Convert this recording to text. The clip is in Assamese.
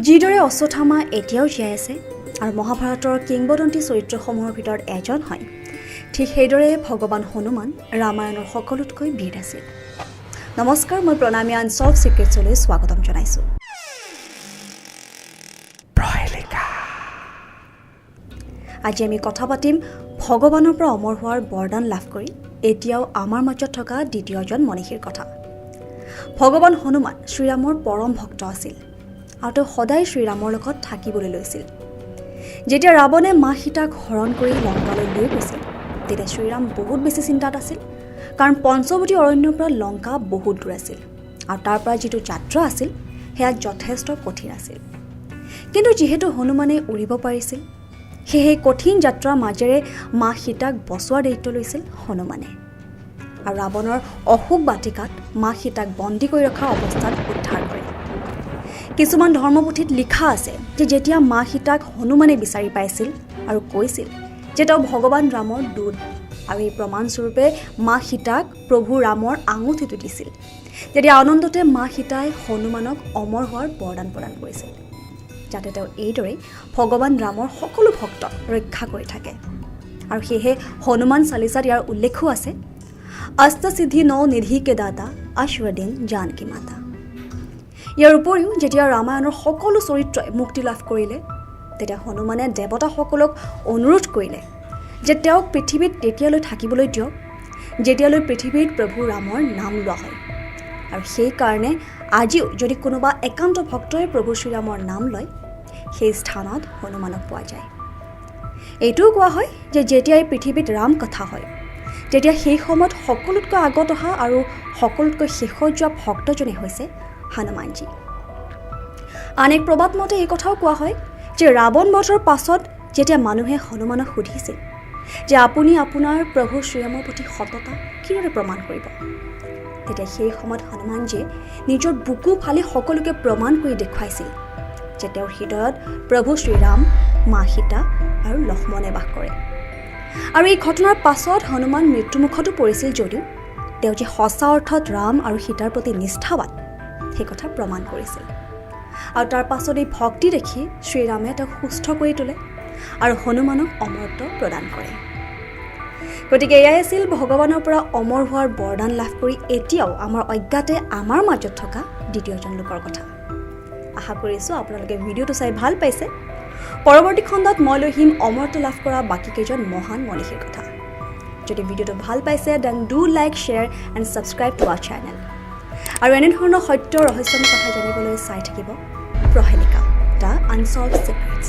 যিদৰে অশ্বথামা এতিয়াও জীয়াই আছে আৰু মহাভাৰতৰ কিংবদন্তি চৰিত্ৰসমূহৰ ভিতৰত এজন হয়, ঠিক সেইদৰে ভগৱান হনুমান ৰামায়ণৰ সকলোতকৈ বীৰ আছিল। নমস্কাৰ, মই প্ৰণামী আনছল্ভ চিক্ৰেটছলৈ স্বাগতম জনাইছোঁ। আজি আমি কথা পাতিম ভগৱানৰ পৰা অমৰ হোৱাৰ বৰদান লাভ কৰি এতিয়াও আমাৰ মাজত থকা দ্বিতীয়জন মনীষীৰ কথা। ভগৱান হনুমান শ্ৰীৰামৰ পৰম ভক্ত আছিল আৰু তেওঁ সদায় শ্ৰীৰামৰ লগত থাকিবলৈ লৈছিল। যেতিয়া ৰাৱণে মা সীতাক হৰণ কৰি লংকালৈ লৈ গৈছিল, তেতিয়া শ্ৰীৰাম বহুত বেছি চিন্তাত আছিল, কাৰণ পঞ্চৱতী অৰণ্যৰ পৰা লংকা বহুত দূৰ আছিল আৰু তাৰ পৰা যিটো যাত্ৰা আছিল সেয়া যথেষ্ট কঠিন আছিল। কিন্তু যিহেতু হনুমানে উৰিব পাৰিছিল, সেয়ে কঠিন যাত্ৰাৰ মাজেৰে মা সীতাক বচোৱাৰ দায়িত্ব লৈছিল হনুমানে। আৰু ৰাৱণৰ অশোক বাটিকাত মা সীতাক বন্দী কৰি ৰখা অৱস্থাত উদ্ধাৰ কৰে। কিছুমান ধৰ্মপুথিত লিখা আছে যে যেতিয়া মা সীতাক হনুমানে বিচাৰি পাইছিল আৰু কৈছিল যে তেওঁ ভগৱান ৰামৰ দূত, আৰু এই প্ৰমাণস্বৰূপে মা সীতাক প্ৰভু ৰামৰ আঙুঠিটো দিছিল, তেতিয়া আনন্দতে মা সীতাই হনুমানক অমৰ হোৱাৰ বৰদান প্ৰদান কৰিছিল, যাতে তেওঁ এইদৰে ভগৱান ৰামৰ সকলো ভক্তক ৰক্ষা কৰি থাকে। আৰু সেয়েহে হনুমান চালিচাত ইয়াৰ উল্লেখো আছে, অষ্টসিদ্ধি ন নিধি কে দাতা অশ্বদিন জানকী মাতা। ইয়াৰ উপৰিও যেতিয়া ৰামায়ণৰ সকলো চৰিত্ৰই মুক্তি লাভ কৰিলে, তেতিয়া হনুমানে দেৱতাসকলক অনুৰোধ কৰিলে যে তেওঁক পৃথিৱীত তেতিয়ালৈ থাকিবলৈ দিয়ক যেতিয়ালৈ পৃথিৱীত প্ৰভু ৰামৰ নাম লোৱা হয়। আৰু সেইকাৰণে আজিও যদি কোনোবা একান্ত ভক্তই প্ৰভু শ্ৰীৰামৰ নাম লয়, সেই স্থানত হনুমানক পোৱা যায়। এইটোও কোৱা হয় যে যেতিয়াই পৃথিৱীত ৰাম কথা হয়, তেতিয়া সেই সময়ত সকলোতকৈ আগত অহা আৰু সকলোতকৈ শেষত যোৱা ভক্তজনেই হৈছে হনুমানজী। আন এক প্ৰবাদ মতে এই কথাও কোৱা হয় যে ৰাৱণ বধৰ পাছত যেতিয়া মানুহে হনুমানক সুধিছিল যে আপুনি আপোনাৰ প্ৰভু শ্ৰীৰামৰ প্ৰতি সততা কিদৰে প্ৰমাণ কৰিব, তেতিয়া সেই সময়ত হনুমানজীয়ে নিজৰ বুকু ফালি সকলোকে প্ৰমাণ কৰি দেখুৱাইছিল যে তেওঁৰ হৃদয়ত প্ৰভু শ্ৰীৰাম, মা সীতা আৰু লক্ষ্মণে বাস কৰে। আৰু এই ঘটনাৰ পাছত হনুমান মৃত্যুমুখতো পৰিছিল যদিও তেওঁ যে সঁচা অৰ্থত ৰাম আৰু সীতাৰ প্ৰতি নিষ্ঠাবান সেই কথা প্ৰমাণ কৰিছিল। আৰু তাৰ পাছত এই ভক্তি দেখি শ্ৰীৰামে তেওঁক সুস্থ কৰি তোলে আৰু হনুমানক অমৰত্ব প্ৰদান কৰে। গতিকে এয়াই আছিল ভগৱানৰ পৰা অমৰ হোৱাৰ বৰদান লাভ কৰি এতিয়াও আমাৰ অজ্ঞাতে আমাৰ মাজত থকা দ্বিতীয়জন লোকৰ কথা। আশা কৰিছোঁ আপোনালোকে ভিডিঅ'টো চাই ভাল পাইছে। পৰৱৰ্তী খণ্ডত মই লৈ আহিম অমৰত্ব লাভ কৰা বাকী কেইজন মহান মনীষীৰ কথা। যদি ভিডিঅ'টো ভাল পাইছে, then do like, share and subscribe to our channel. আৰু এনেধৰণৰ সত্য ৰহস্যময় কথা জানিবলৈ চাই থাকিব প্ৰহেলিকা, দ্য আনছল্ভ চিক্ৰেটছ।